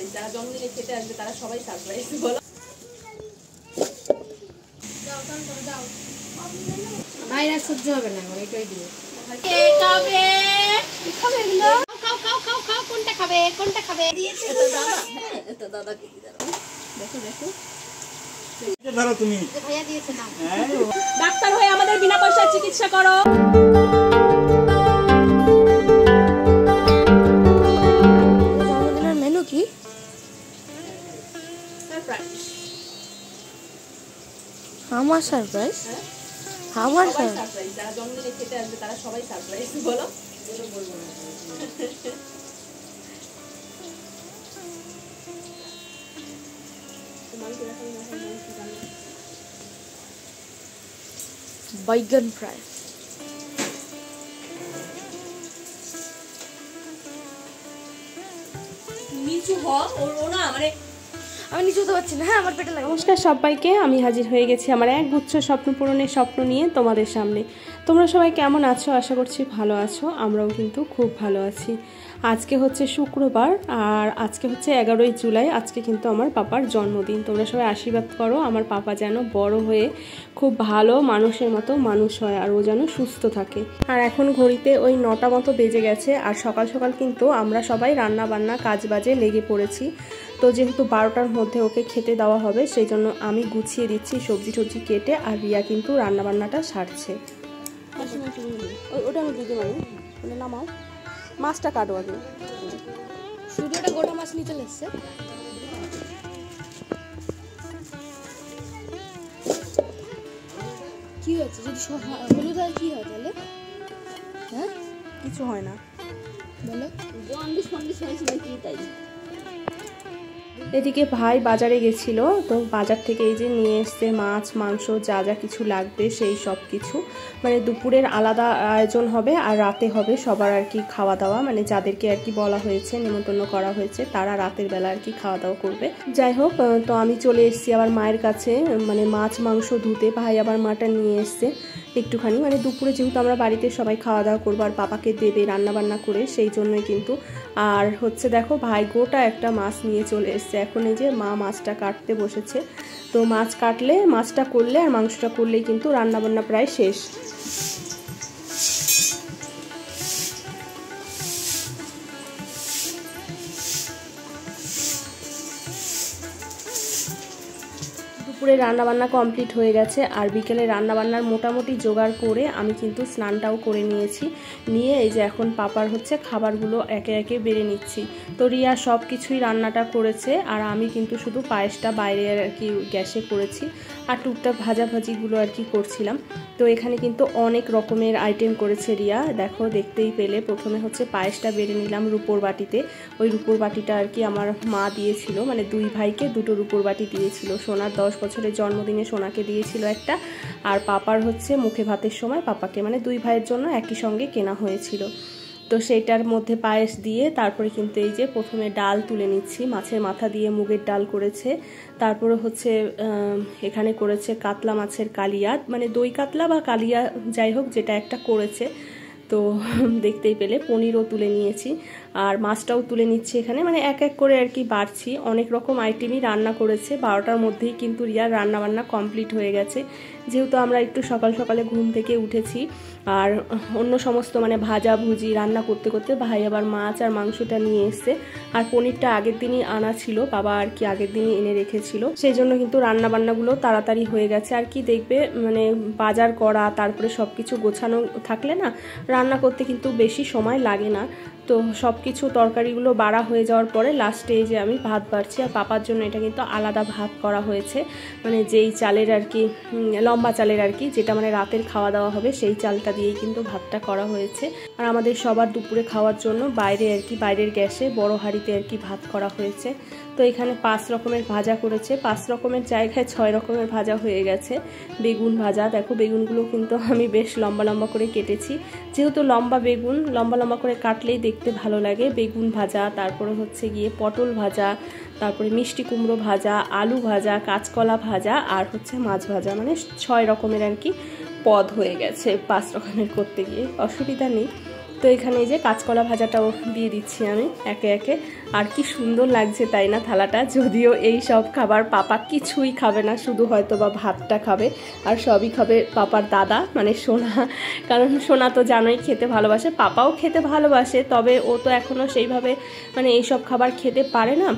Surprise, যারা জন্মদিনে খেতে আসবে তারা সবাই সারপ্রাইজ। বলো ভাইরা সহ্য হবে না, এটাই দিও। কোনটা খাবে কোনটা খাবে দাদাকে দেখো দেখো তুমি ভাইয়া দিয়েছে না। ডাক্তার হয়ে আমাদের বিনা পয়সায় চিকিৎসা করো। জন্মদিনের মেনু কি? আমার সারপ্রাইজ, আমার সারপ্রাইজ, যারা জন্মদিনে খেতে আসবে তারা সবাই সারপ্রাইজ। বলো बैगन फ्राई। নিচু হ ও না মানে আমি নিচু হতে পারছি না, হ্যাঁ আমার পেটে লাগে। নমস্কার সবাইকে, আমি হাজির হয়ে গেছি আমার এক গুচ্ছ স্বপ্ন পূরণের স্বপ্ন নিয়ে তোমাদের সামনে। তোমরা সবাই কেমন আছো? আশা করছি ভালো আছো, আমরাও কিন্তু খুব ভালো আছি। আজকে হচ্ছে শুক্রবার আর আজকে হচ্ছে 11ই জুলাই। আজকে কিন্তু আমার পাপার জন্মদিন। তোমরা সবাই আশীর্বাদ করো আমার পাপা যেন বড় হয়ে খুব ভালো মানুষের মতো মানুষ হয় আর ও যেন সুস্থ থাকে। আর এখন ঘড়িতে ওই 9টা মতো বেজে গেছে আর সকাল সকাল কিন্তু আমরা সবাই রান্না বান্না কাজ বাজে লেগে পড়েছি। তো যেহেতু 12টার মধ্যে ওকে খেতে দেওয়া হবে সেই জন্য আমি গুছিয়ে দিচ্ছি সবজি টবজি কেটে, আর রিয়া কিন্তু রান্নাবান্নাটা সারছে। ওটা আমি দিতে পারি, নামাও, মাছটা কাটো আগে। শুধু একটা গোটা মাছ নিতে লাগছে। কি হচ্ছে যদি হলুদ আর কি হয় তাহলে? হ্যাঁ কিছু হয় না, বলো। জন্ডিস ফন্ডিস হয়েছিল কি তাই? এদিকে ভাই বাজারে গেছিল, তো বাজার থেকে এই যে নিয়ে এসছে মাছ মাংস যা যা কিছু লাগবে সেই সব কিছু। মানে দুপুরের আলাদা আয়োজন হবে আর রাতে হবে সবার আর কি খাওয়া দাওয়া, মানে যাদেরকে আর কি বলা হয়েছে নিমন্ত্রণ করা হয়েছে তারা রাতের বেলা আর কি খাওয়া দাওয়া করবে। যাই হোক, তো আমি চলে এসেছি আবার মায়ের কাছে, মানে মাছ মাংস ধুতে। ভাই আবার মাটা নিয়ে এসছে একটুখানি, মানে দুপুরে যেহেতু আমরা বাড়িতে সবাই খাওয়া দাওয়া করবো আর পাপাকে দেবে রান্নাবান্না করে, সেই জন্যই কিন্তু। আর হচ্ছে দেখো ভাই গোটা একটা মাছ নিয়ে চলে এসছে। এখন এই যে মা মাছটা কাটতে বসেছে। তো মাছ কাটলে, মাছটা করলে আর মাংসটা করলেই কিন্তু রান্নাবান্না প্রায় শেষ। দুপুরে রান্নাবান্না কমপ্লিট হয়ে গেছে আর বিকেলে রান্নাবান্নার মোটামুটি জোগাড় করে আমি কিন্তু স্নানটাও করে নিয়েছি। নিয়ে এই যে এখন পাপার হচ্ছে খাবারগুলো একে একে বেড়ে নিচ্ছি। তো রিয়া সব কিছুই রান্নাটা করেছে আর আমি কিন্তু শুধু পায়েসটা বাইরে আর কি গ্যাসে করেছি আর টুকটাক ভাজাভাজিগুলো আর কি করছিলাম। তো এখানে কিন্তু অনেক রকমের আইটেম করেছে রিয়া, দেখো দেখতেই পেলে। প্রথমে হচ্ছে পায়েসটা বেড়ে নিলাম রুপোর বাটিতে। ওই রুপোর বাটিটা আর কি আমার মা দিয়েছিল, মানে দুই ভাইকে দুটো রুপোর বাটি দিয়েছিল। সোনার 10 বছরের জন্মদিনে সোনাকে দিয়েছিল একটা, আর পাপার হচ্ছে মুখে ভাতের সময় পাপাকে, মানে দুই ভাইয়ের জন্য একই সঙ্গে কেনা হয়েছিল। তো সেইটার মধ্যে পায়েস দিয়ে তারপরে কিন্তু এই যে প্রথমে ডাল তুলে নিচ্ছি, মাছের মাথা দিয়ে মুগের ডাল করেছে। তারপরে হচ্ছে এখানে করেছে কাতলা মাছের কালিয়া, মানে দই কাতলা বা কালিয়া যাই হোক যেটা একটা করেছে। তো দেখতেই পেলে পনিরও তুলে নিয়েছি আর মাছটাও তুলে নিচ্ছি এখানে, মানে এক এক করে আর কি বাড়ছি। অনেক রকম আইটেমই রান্না করেছে। 12টার মধ্যেই কিন্তু রিয়ার রান্নাবান্না কমপ্লিট হয়ে গেছে, যেহেতু আমরা একটু সকাল সকালে ঘুম থেকে উঠেছি। আর অন্য সমস্ত মানে ভাজা ভুজি রান্না করতে করতে ভাই আবার মাছ আর মাংসটা নিয়ে এসছে। আর পনিরটা আগের দিনই আনা ছিল, বাবা আর কি আগের দিনই এনে রেখেছিল, সেই জন্য কিন্তু রান্নাবান্নাগুলো তাড়াতাড়ি হয়ে গেছে। আর কি দেখবে, মানে বাজার করা তারপরে সব কিছু গোছানো থাকলে না রান্না করতে কিন্তু বেশি সময় লাগে না। তো সব কিছু তরকারিগুলো বাড়া হয়ে যাওয়ার পরে লাস্টে যে আমি ভাত বাড়ছি, আর পাপার জন্য এটা কিন্তু আলাদা ভাত করা হয়েছে, মানে যেই চালের আর কি লম্বা চালের আর কি, যেটা মানে রাতের খাওয়া দাওয়া হবে সেই চালটা দিয়েই কিন্তু ভাতটা করা হয়েছে। আর আমাদের সবার দুপুরে খাওয়ার জন্য বাইরে আর কি বাইরের গ্যাসে বড় হাঁড়িতে আর কি ভাত করা হয়েছে। তো এখানে 5 রকমের ভাজা করেছে, 5 রকমের জায়গায় 6 রকমের ভাজা হয়ে গেছে। বেগুন ভাজা, দেখো বেগুনগুলো কিন্তু আমি বেশ লম্বা লম্বা করে কেটেছি, যেহেতু লম্বা বেগুন লম্বা লম্বা করে কাটলেই দেখতে ভালো লাগে। বেগুন ভাজা, তারপরে হচ্ছে গিয়ে পটল ভাজা, তারপরে মিষ্টি কুমড়ো ভাজা, আলু ভাজা, কাঁচকলা ভাজা আর হচ্ছে মাছ ভাজা, মানে 6 রকমের আর কি পদ হয়ে গেছে 5 রকমের করতে গিয়ে। অসুবিধা নেই। তো এখানে এই যে কাঁচকলা ভাজাটাও দিয়ে দিচ্ছি আমি একে একে। আর কি সুন্দর লাগছে তাই না থালাটা। যদিও এই সব খাবার পাপা কিছুই খাবে না, শুধু হয়তো বা ভাতটা খাবে, আর সবই খাবে পাপার দাদা মানে সোনা। কারণ সোনা তো জানোই খেতে ভালোবাসে, পাপাও খেতে ভালোবাসে, তবে ও তো এখনও সেইভাবে মানে এইসব খাবার খেতে পারে না।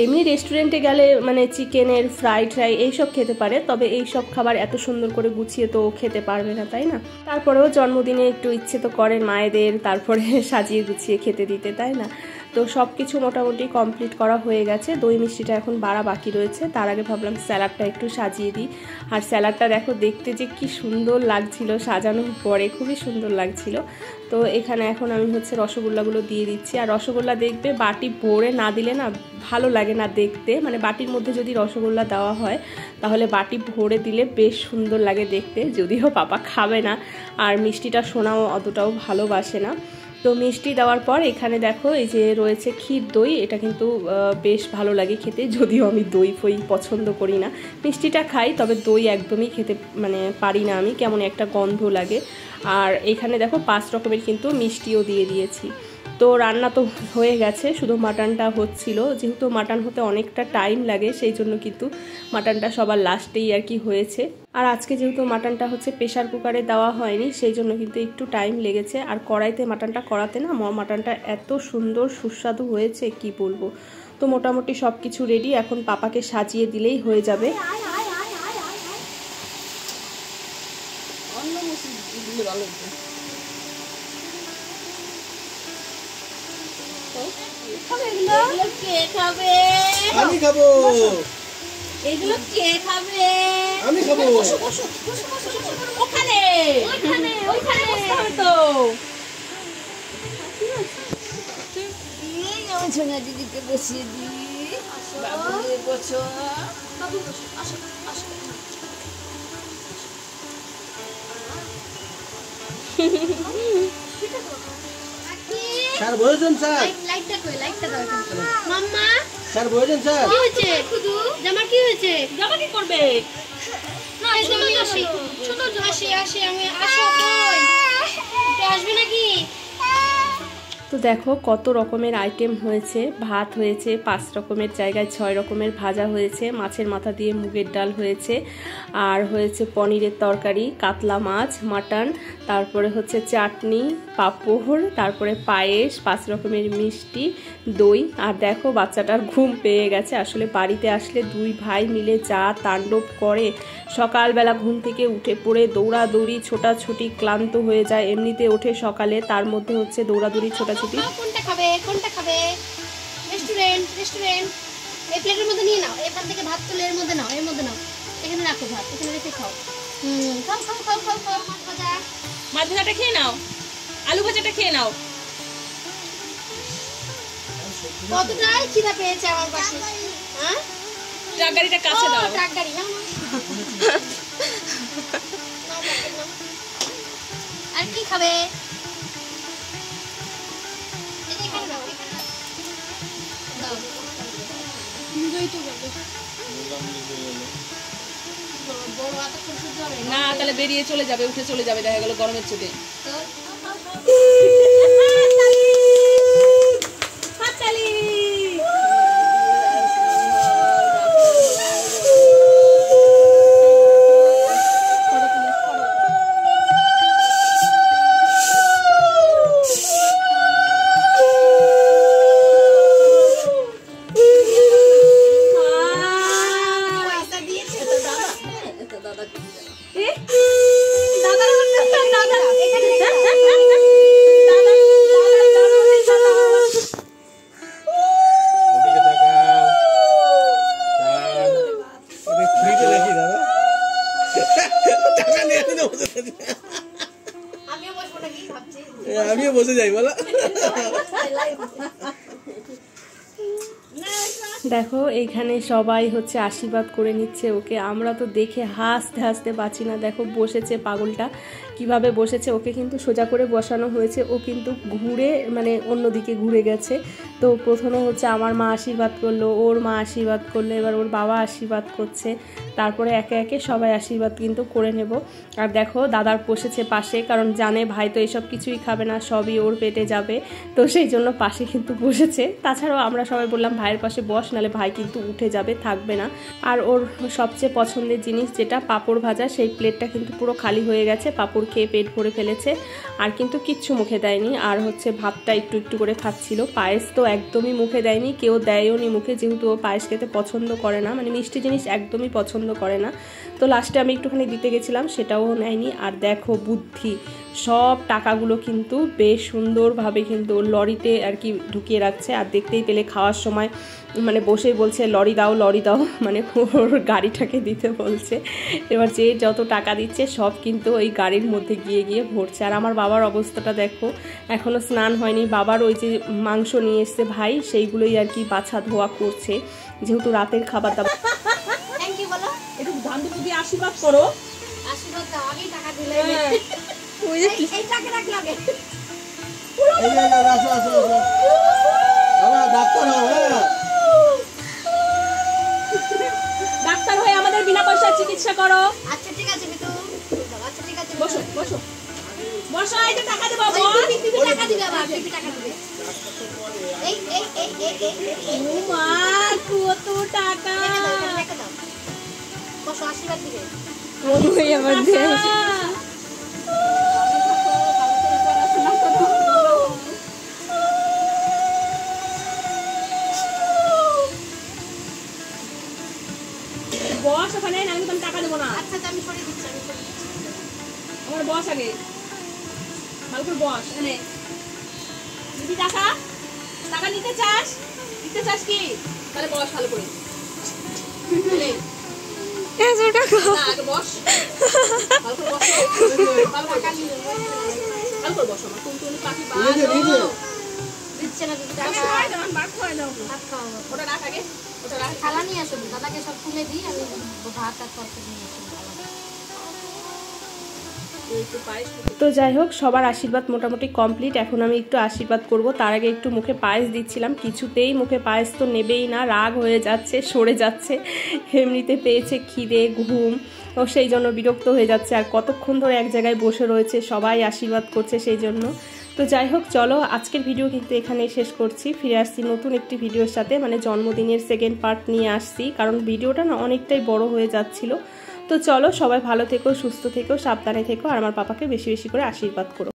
এমনি রেস্টুরেন্টে গেলে মানে চিকেনের ফ্রাই এইসব খেতে পারে, তবে এই সব খাবার এত সুন্দর করে গুছিয়ে তো খেতে পারবে না, তাই না? তারপরেও জন্মদিনে একটু ইচ্ছে তো করেন মায়েদের, তারপরে সাজিয়ে গুছিয়ে খেতে দিতে, তাই না? তো সব কিছু মোটামুটি কমপ্লিট করা হয়ে গেছে। দই মিষ্টিটা এখন বাড়া বাকি রয়েছে। তার আগে ভাবলাম স্যালাডটা একটু সাজিয়ে দিই। আর স্যালাডটা দেখো দেখতে যে কি সুন্দর লাগছিল সাজানোর পরে, খুবই সুন্দর লাগছিল। তো এখানে এখন আমি হচ্ছে রসগোল্লাগুলো দিয়ে দিচ্ছি। আর রসগোল্লা দেখবে বাটি ভরে না দিলে না ভালো লাগে না দেখতে, মানে বাটির মধ্যে যদি রসগোল্লা দেওয়া হয় তাহলে বাটি ভরে দিলে বেশ সুন্দর লাগে দেখতে। যদিও পাপা খাবে না, আর মিষ্টিটা সোনাও অতটাও ভালোবাসে না। তো মিষ্টি দেওয়ার পর এখানে দেখো এই যে রয়েছে ক্ষীর দই, এটা কিন্তু বেশ ভালো লাগে খেতে। যদিও আমি দই ফই পছন্দ করি না, মিষ্টিটা খাই, তবে দই একদমই খেতে মানে পারি না আমি, কেমন একটা গন্ধ লাগে। আর এখানে দেখো 5 রকমের কিন্তু মিষ্টিও দিয়ে দিয়েছি। তো রান্না তো হয়ে গেছে, শুধু মাটনটা হচ্ছিল। যেহেতু মাটন হতে অনেকটা টাইম লাগে, সেই জন্য কিন্তু মাটনটা সবার লাস্টেই আর কি হয়েছে। আর আজকে যেহেতু মাটনটা হচ্ছে প্রেশার কুকারে দেওয়া হয়নি, সেই জন্য কিন্তু একটু টাইম লেগেছে। আর কড়াইতে মাটনটা করাতে না মাটনটা এত সুন্দর সুস্বাদু হয়েছে কি বলবো। তো মোটামুটি সব কিছু রেডি, এখন পাপাকে সাজিয়ে দিলেই হয়ে যাবে। আমি খাবো, এগুলো কে খাবে? আমি খাবো। ওখানে ওইখানে ওইখানে বসতে হবে তো। আমার সোনা দিদিকে বসিয়ে দিই। বাবু বসো, বাবু বসো, আসো আসো। স্যার বলেছেন স্যার, লাইটটা কই, লাইটটা দাও মাম্মা। স্যার বলেছেন স্যার। কি হয়েছে খুদু? জামা কি হয়েছে? জামা কি করবে? না শুধু আসি, শুধু আসি আসি আমি আসো কই? তুই আসবে নাকি? তো দেখো কত রকমের আইটেম হয়েছে। ভাত হয়েছে 5 রকমের জায়গায় 6 রকমের ভাজা হয়েছে, মাছের মাথা দিয়ে মুগের ডাল হয়েছে, আর হয়েছে পনিরের তরকারি, কাতলা মাছ, মাটন, তারপরে হচ্ছে চাটনি, পাঁপড়, তারপরে পায়েস, 5 রকমের মিষ্টি, দই। আর দেখো বাচ্চাটার ঘুম পেয়ে গেছে। আসলে বাড়িতে আসলে 2 ভাই মিলে যা তাণ্ডব করে, সকালবেলা ঘুম থেকে উঠে পড়ে দৌড়াদৌড়ি ছোটাছুটি, ক্লান্ত হয়ে যায় এমনিতে ওঠে সকালে, তার মধ্যে হচ্ছে দৌড়াদৌড়ি ছোটাছুটি। কোনটা খাবে? কোনটা খাবে? Restaurant restaurant. এই প্লেটের মধ্যে নিয়ে নাও, এখান থেকে ভাত তুলে এর মধ্যে নাও, এর মধ্যে নাও। এখানে রাখো ভাত, এখানে রেখে খাও। খাও খাও খাও খাও খাও মাছ ভাজা। মাছ ভাজাটা খেয়ে নাও, আলু ভাজাটা খেয়ে নাও। কতটাই খিদা পেয়েছে আমার পাশে। হ্যাঁ ট্রাক গাড়িটা কাছে দাও। ট্রাক গাড়ি নাও নাও। আর কি খাবে? এখানে দাও, এখানে দাও। দই তো বলো। বড় এতক্ষণ সহ্য হবে না তাহলে বেরিয়ে চলে যাবে, উঠে চলে যাবে, দেখা গেল গরমের চোটে। তো আমিও বসে যাই বলো। দেখো এখানে সবাই হচ্ছে আশীর্বাদ করে নিচ্ছে ওকে। আমরা তো দেখে হাসতে হাসতে পাচ্ছি না। দেখো বসেছে পাগলটা, কিভাবে বসেছে, ওকে কিন্তু সোজা করে বসানো হয়েছে, ও কিন্তু ঘুরে মানে অন্যদিকে ঘুরে গেছে। তো প্রথমে হচ্ছে আমার মা আশীর্বাদ করলো, ওর মা আশীর্বাদ করলো, এবার ওর বাবা আশীর্বাদ করছে, তারপরে একে একে সবাই আশীর্বাদ কিন্তু করে নেব। আর দেখো দাদার বসেছে পাশে, কারণ জানে ভাই তো এসব কিছুই খাবে না, সবই ওর পেটে যাবে, তো সেই জন্য পাশে কিন্তু বসেছে। তাছাড়াও আমরা সবাই বললাম ভাইয়ের পাশে বস, নাহলে ভাই কিন্তু উঠে যাবে, থাকবে না। আর ওর সবচেয়ে পছন্দের জিনিস যেটা পাঁপড় ভাজা, সেই প্লেটটা কিন্তু পুরো খালি হয়ে গেছে, পাঁপড় খেয়ে পেট ভরে ফেলেছে, আর কিন্তু কিচ্ছু মুখে দেয়নি। আর হচ্ছে ভাতটা একটু একটু করে খাচ্ছিল, পায়েস তো একদমই মুখে দেয়নি, কেউ দেয়ও নি মুখে, যেহেতু ও পায়েস খেতে পছন্দ করে না, মানে মিষ্টি জিনিস একদমই পছন্দ করে না। তো লাস্টে আমি একটুখানি দিতে গেছিলাম, সেটাও নেয়নি। আর দেখো বুদ্ধি, সব টাকাগুলো কিন্তু বেশ সুন্দরভাবে কিন্তু লরিতে আর কি ঢুকিয়ে রাখছে। আর দেখতেই পেলে খাওয়ার সময় মানে বসেই বলছে লরি দাও, লরি দাও, মানে ওর গাড়িটাকে দিতে বলছে। এবার যে যত টাকা দিচ্ছে সব কিন্তু ওই গাড়ির মধ্যে গিয়ে গিয়ে ভরছে। আর আমার বাবার অবস্থাটা দেখো, এখনও স্নান হয়নি, বাবার ওই যে মাংস নিয়ে এসছে ভাই, সেইগুলোই আর কি বাছা ধোয়া করছে, যেহেতু রাতের খাবার দাবার। থ্যাংক ইউ বলো, একটু ধান দুটো দিয়ে আশীর্বাদ করো। আশীর্বাদ দাও, আগেই টাকা দিলে। ওই যে এই টাকা রাখলে আগে। এই যে আসো আসো আসো বাবা, ডাক্তার হও। হ্যাঁ ডাক্তার হয়ে আমাদের বিনা পয়সায় চিকিৎসা করো। আচ্ছা ঠিক আছে মিতু, আচ্ছা ঠিক আছে বসো বসো বসো, এই যে টাকা দেবো। পিপি টাকা দিবে, আবার পিপি টাকা দিবে। এই এই এই এই এই মা কত টাকা! টাকা দাও, বসো আশীর্বাদ দিবে। ওই আমার বস ওখানে, না আমি টাকা দেবো না। আচ্ছা আচ্ছা আমি সরিয়ে দিচ্ছি, আমি সরিয়ে দিচ্ছি। আমার বস আগে, ভালো করে বস। এখানে দিদি টাকা, টাকা নিতে চাস? দিতে চাস কি? তাহলে বস ভালো করে। নে। না, আগে বস। ভালো করে বসো। ভালো করে বসো। ভালো করে বসো। আমার টুনটুনি পাখি বাজো। দিচ্ছে না দিদি টাকা। ভাত খাওয়াই দাও। ভাত খাওয়াবো। ওটা রাখ আগে, ওটা রাখ। থালা নিয়ে আসো, দাদাকে সব তুলে দিই, আমি ভাত আর তরকারি নিয়ে আসি। একটু পায়েস। তো যাই হোক, সবার আশীর্বাদ মোটামুটি কমপ্লিট। এখন আমি একটু আশীর্বাদ করব, তার আগে একটু মুখে পায়েস দিচ্ছিলাম, কিছুতেই মুখে পায়েস তো নেবেই না, রাগ হয়ে যাচ্ছে, সরে যাচ্ছে। এমনিতে পেয়েছে খিদে, ঘুম, ও সেই জন্য বিরক্ত হয়ে যাচ্ছে। আর কতক্ষণ ধরে এক জায়গায় বসে রয়েছে, সবাই আশীর্বাদ করছে সেই জন্য। তো যাই হোক, চলো আজকের ভিডিও কিন্তু এখানেই শেষ করছি। ফিরে আসছি নতুন একটি ভিডিওর সাথে, মানে জন্মদিনের সেকেন্ড পার্ট নিয়ে আসছি, কারণ ভিডিওটা না অনেকটাই বড় হয়ে যাচ্ছিল। তো চলো, সবাই ভালো থেকো, সুস্থ থেকো, সাবধানে থেকো, আর আমার পাপাকে বেশি বেশি করে আশীর্বাদ করো।